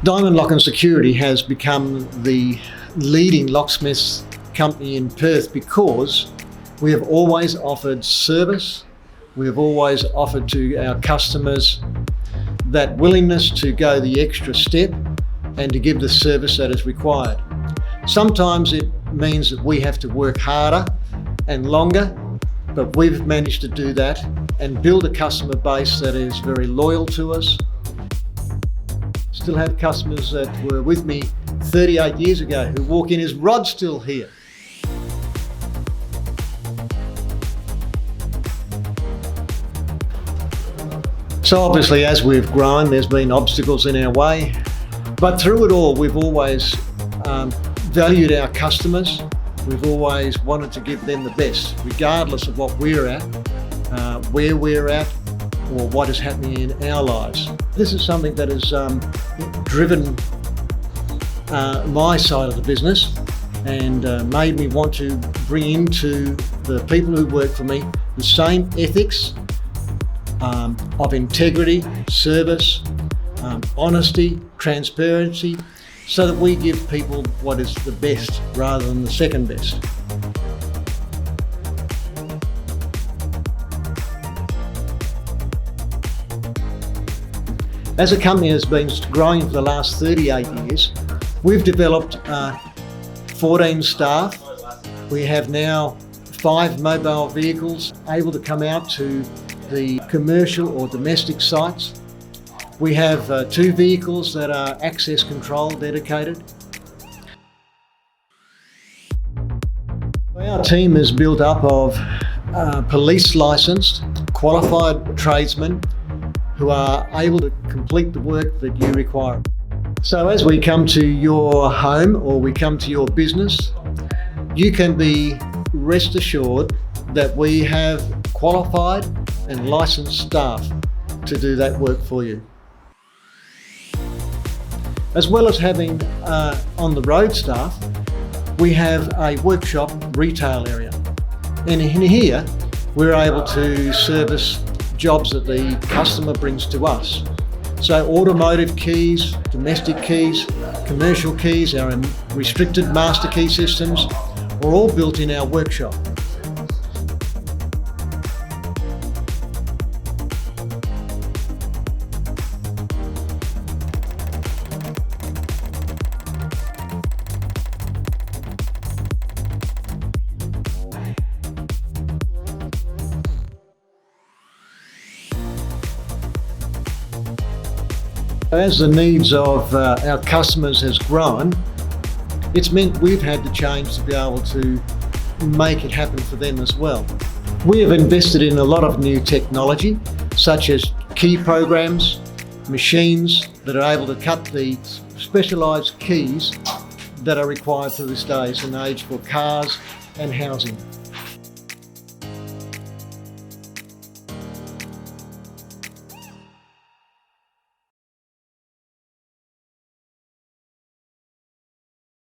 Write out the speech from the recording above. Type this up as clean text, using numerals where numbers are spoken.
Diamond Lock and Security has become the leading locksmiths company in Perth because we have always offered service. We have always offered to our customers that willingness to go the extra step and to give the service that is required. Sometimes it means that we have to work harder and longer, but we've managed to do that and build a customer base that is very loyal to us. Still have customers that were with me 38 years ago who walk in, "Is Rod still here?" So obviously as we've grown, there's been obstacles in our way, but through it all we've always valued our customers. We've always wanted to give them the best, regardless of what we're at, where we're at, or what is happening in our lives. This is something that has driven my side of the business and made me want to bring into the people who work for me the same ethics of integrity, service, honesty, transparency, so that we give people what is the best rather than the second best. As a company that's been growing for the last 38 years, we've developed 14 staff. We have now 5 mobile vehicles able to come out to the commercial or domestic sites. We have 2 vehicles that are access control dedicated. Our team is built up of police licensed, qualified tradesmen who are able to complete the work that you require. So as we come to your home or we come to your business, you can be rest assured that we have qualified and licensed staff to do that work for you. As well as having on the road staff, we have a workshop retail area. And in here, we're able to service jobs that the customer brings to us. So automotive keys, domestic keys, commercial keys, our restricted master key systems are all built in our workshop. As the needs of our customers has grown, it's meant we've had to change to be able to make it happen for them as well. We have invested in a lot of new technology, such as key programs, machines that are able to cut the specialised keys that are required for this day and age for cars and housing.